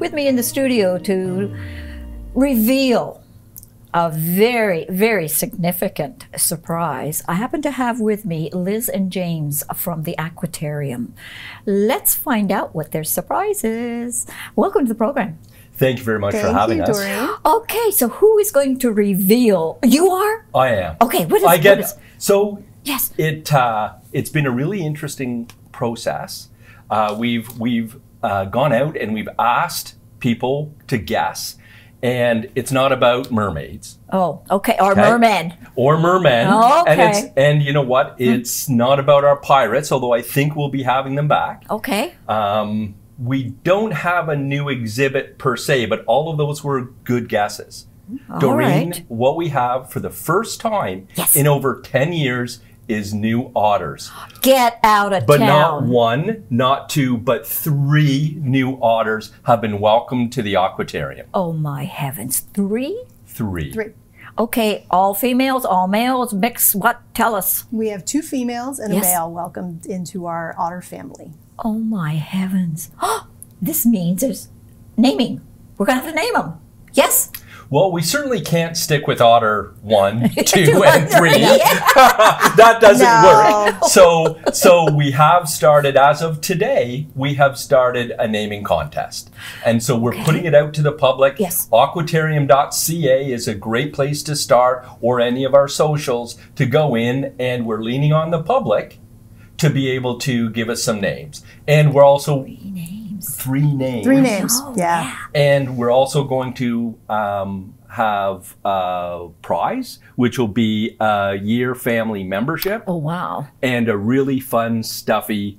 with me in the studio to reveal a very, very significant surprise. I happen to have with me Liz and James from the Aquatarium. Let's find out what their surprise is. Welcome to the program. Thank you very much for having us. Doreen. Okay, so who is going to reveal? You are? I am. Okay, what is it? So yes, it's been a really interesting process. We've gone out and we've asked people to guess. And it's not about mermaids. Oh, okay. Or mermen. Or mermen. Oh, okay. And you know what? It's not about our pirates, although I think we'll be having them back. Okay. We don't have a new exhibit per se, but all of those were good guesses. Doreen, right. What we have for the first time in over 10 years is new otters. Get out of but town. But not one, not two, but 3 new otters have been welcomed to the Aquatarium. Oh my heavens. 3? 3. 3. Okay, all females, all males, mix what? Tell us. We have 2 females and a male welcomed into our otter family. Oh my heavens. This means there's naming. We're going to have to name them. Yes? Well, we certainly can't stick with Otter 1, 2, and 3. That doesn't work. So we have started, as of today, we have started a naming contest. And so we're putting it out to the public. Yes. Aquatarium.ca is a great place to start, or any of our socials to go in, and we're leaning on the public to be able to give us some names. And we're also... 3 names. 3 names. Oh, yeah. And we're also going to have a prize, which will be a year family membership. Oh, wow. And a really fun, stuffy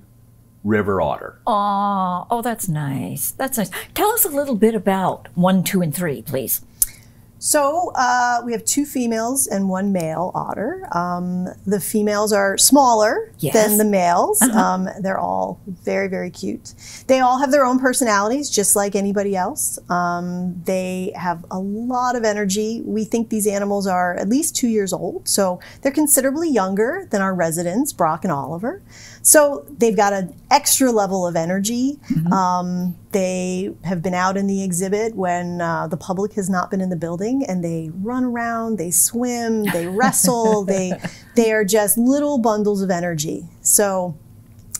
river otter. Oh, that's nice. That's nice. Tell us a little bit about 1, 2, and 3, please. So we have 2 females and 1 male otter. The females are smaller than the males. They're all very, very cute. They all have their own personalities, just like anybody else. They have a lot of energy. We think these animals are at least 2 years old, so they're considerably younger than our residents, Brock and Oliver. So they've got an extra level of energy. They have been out in the exhibit when the public has not been in the building, and they run around, they swim, they wrestle, they are just little bundles of energy. So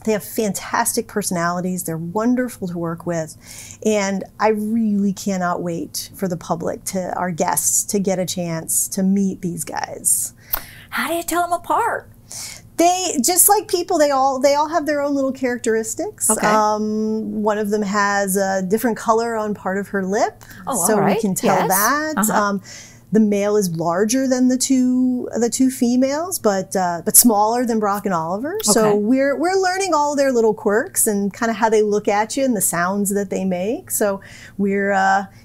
they have fantastic personalities. They're wonderful to work with. And I really cannot wait for the public, our guests, to get a chance to meet these guys. How do you tell them apart? They, just like people, they all have their own little characteristics. Okay. One of them has a different color on part of her lip, so we can tell that. The male is larger than the two females, but smaller than Brock and Oliver. So we're learning all their little quirks and kind of how they look at you and the sounds that they make. So we're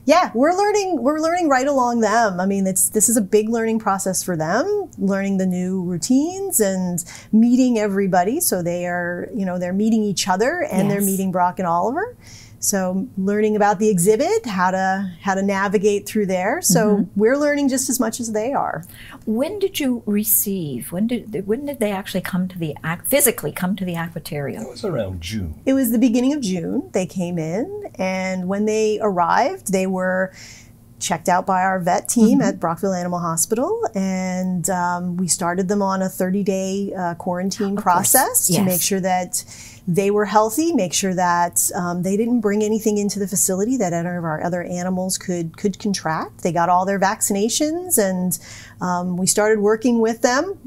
learning right along them. I mean, this is a big learning process for them, learning the new routines and meeting everybody. So they are, they're meeting each other and they're meeting Brock and Oliver. So learning about the exhibit, how to navigate through there. So we're learning just as much as they are. When did you receive? When did they actually come to physically come to the Aquatarium? It was around June. It was the beginning of June. They came in, and when they arrived, they were checked out by our vet team at Brockville Animal Hospital, and we started them on a 30-day quarantine process to make sure that they were healthy, make sure that they didn't bring anything into the facility that any of our other animals could contract. They got all their vaccinations, and we started working with them.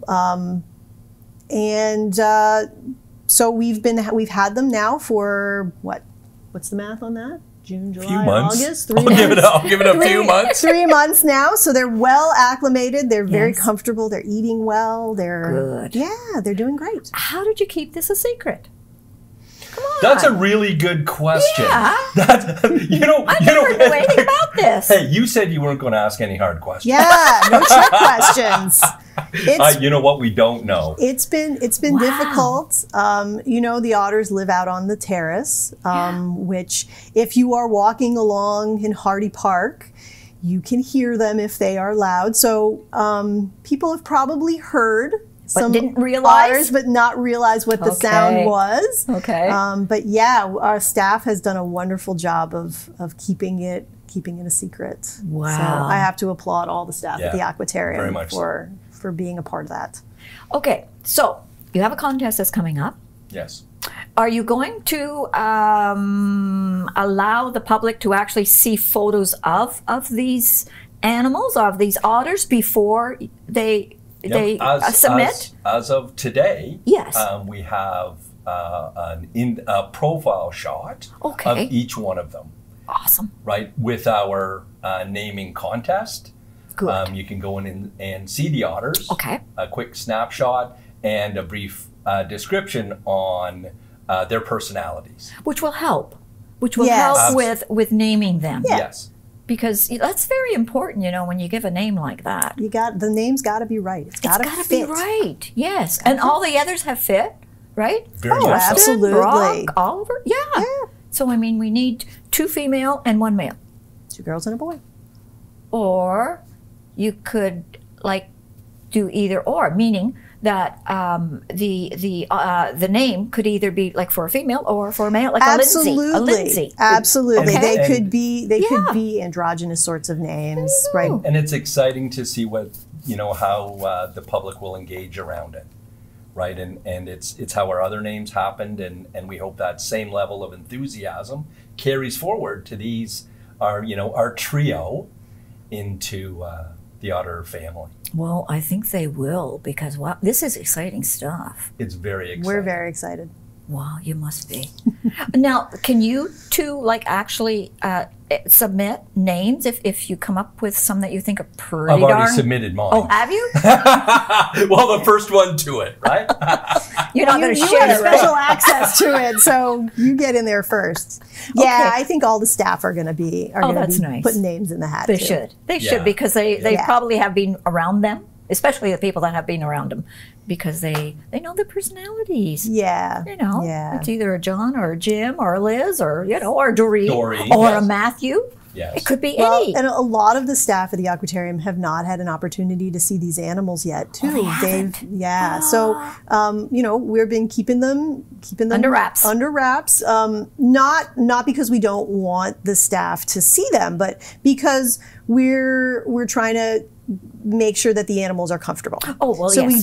So we've had them now for what's the math on that? June, July, August, 3 months. I'll give it a few months. 3 months now, so they're well acclimated. They're very comfortable. They're eating well. They're good. Yeah, they're doing great. How did you keep this a secret? Come on. That's a really good question. Yeah. I never knew anything about this. Hey, you said you weren't going to ask any hard questions. Yeah, no trick questions. You know what? We don't know. It's been difficult. The otters live out on the terrace, which if you are walking along in Hardy Park, you can hear them if they are loud. So people have probably heard But didn't realize? Otters, but not realize what the sound was. Okay. But yeah, our staff has done a wonderful job of keeping it a secret. Wow. So I have to applaud all the staff at the Aquatarium very much for being a part of that. Okay, so you have a contest that's coming up. Yes. Are you going to allow the public to actually see photos of these animals, of these otters, before they submit? As of today, yes, we have a profile shot of each one of them. Awesome. Right, with our naming contest. Good. You can go in and see the otters. Okay. A quick snapshot and a brief description on their personalities. Which will help. Which will help with naming them. Yeah. Yes. Because that's very important, you know, when you give a name like that. The name's got to be right. It's got to be right. Yes. And all the others have fit, right? Very much so. Absolutely. Brock, Oliver. Yeah. So I mean, we need 2 female and 1 male. 2 girls and a boy. Or you could like do either or, meaning that the name could either be like for a female or for a male, like a Lindsay. Absolutely. Okay. They could be androgynous sorts of names, right? And it's exciting to see what, you know, how the public will engage around it. Right, and it's how our other names happened, and we hope that same level of enthusiasm carries forward to these, our trio, into the Otter family. Well, I think they will, because wow, this is exciting stuff. It's very exciting. We're very excited. Wow, you must be. Now, can you two like actually submit names if you come up with some that you think are pretty I've already submitted mine. Oh, have you? Well, the first one to it, right? You're not going to share it. You have special access to it, so you get in there first. Yeah, I think all the staff are going to be nice. Putting names in the hat. They should. They should, because they probably have been around them, especially the people that have been around them, because they know their personalities. Yeah. You know, it's either a John or a Jim or a Liz or, you know, or a Doreen or a Matthew. Yes. It could be any. And a lot of the staff at the Aquatarium have not had an opportunity to see these animals yet, too. So, you know, we've been keeping them under wraps. Not because we don't want the staff to see them, but because we're trying to make sure that the animals are comfortable. Oh, well, so yes, we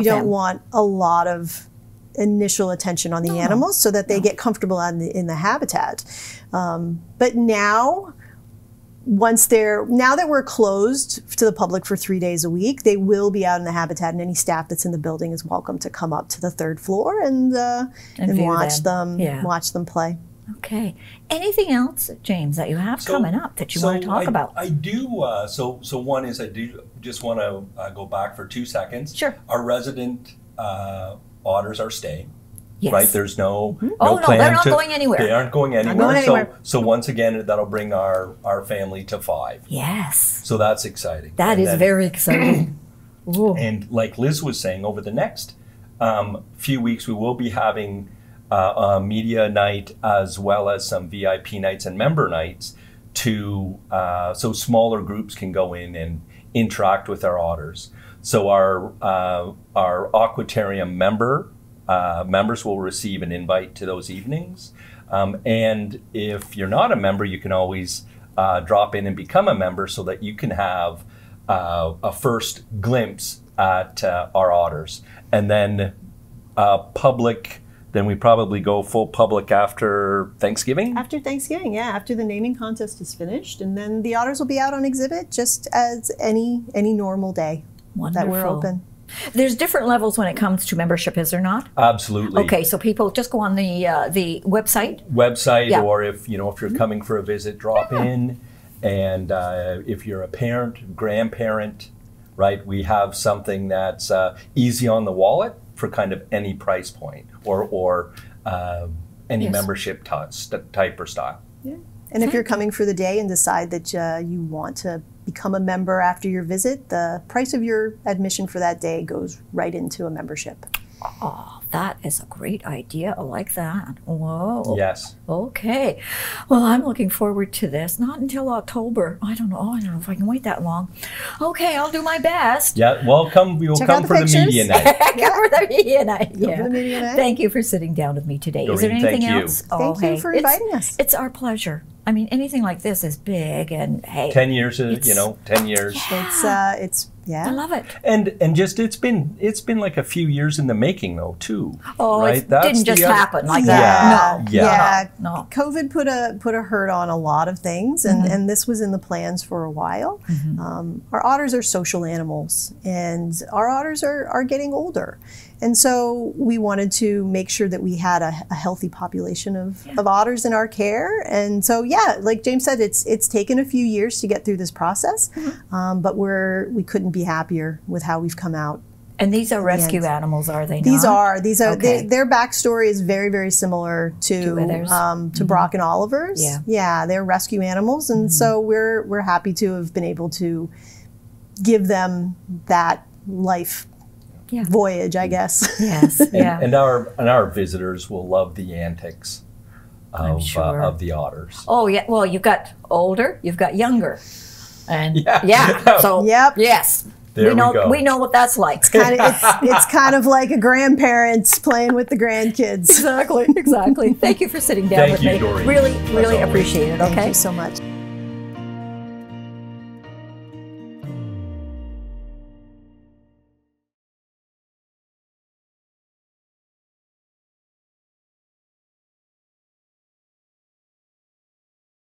don't want a lot of initial attention on the animals, so that they get comfortable in the habitat. But now that we're closed to the public for 3 days a week, they will be out in the habitat, and any staff that's in the building is welcome to come up to the 3rd floor and watch them play. Okay. Anything else, James, that you have coming up that you want to talk about? I do. So one is I do just want to go back for 2 seconds. Sure. Our resident otters are staying. Yes. Right. There's no plan. No, they're not going anywhere. They aren't going anywhere. So once again, that'll bring our family to 5. Yes. So that's exciting. That is very exciting. And like Liz was saying, over the next few weeks, we will be having a media night as well as some VIP nights and member nights so smaller groups can go in and interact with our otters. So our Aquatarium members will receive an invite to those evenings. And if you're not a member, you can always drop in and become a member so that you can have a first glimpse at our otters. And then then we probably go full public after Thanksgiving? After Thanksgiving, after the naming contest is finished. And then the otters will be out on exhibit just as any normal day that we're open. There's different levels when it comes to membership, is there not? Absolutely. Okay, so people just go on the website. Or if you're coming for a visit, drop in. And if you're a parent, grandparent, right, we have something that's easy on the wallet for kind of any price point or any membership type or style. Yeah. And if you're coming for the day and decide that you want to become a member after your visit, the price of your admission for that day goes right into a membership. Oh, that is a great idea. I like that. Whoa. Yes. Okay. Well, I'm looking forward to this. Not until October. I don't know if I can wait that long. Okay, I'll do my best. Yeah, welcome. We will come for the media night. Come for the media night. Come for the media night. Thank you for sitting down with me today. Doreen, is there anything thank else? you. Thank you for inviting us. It's our pleasure. I mean, anything like this is big, and hey, 10 years, 10 years. Yeah. I love it. And just it's been like a few years in the making though too. Oh, right? it didn't just happen like Yeah. that. Yeah. No. COVID put a hurt on a lot of things, and this was in the plans for a while. Our otters are social animals, and our otters are getting older. And so we wanted to make sure that we had a healthy population of otters in our care. And so, yeah, like James said, it's taken a few years to get through this process, but we couldn't be happier with how we've come out. And these are rescue animals, are they not? These are. Okay. Their backstory is very, very similar to Brock and Oliver's. Yeah, they're rescue animals, and so we're happy to have been able to give them that life voyage, I guess. Yes. And our visitors will love the antics of the otters. Oh yeah. Well, you've got older, you've got younger, and so yes. There we go. We know what that's like. It's kind of like a grandparents playing with the grandkids. Exactly. Thank you for sitting down with me. Doreen. Really appreciate it. Okay. Thank you so much.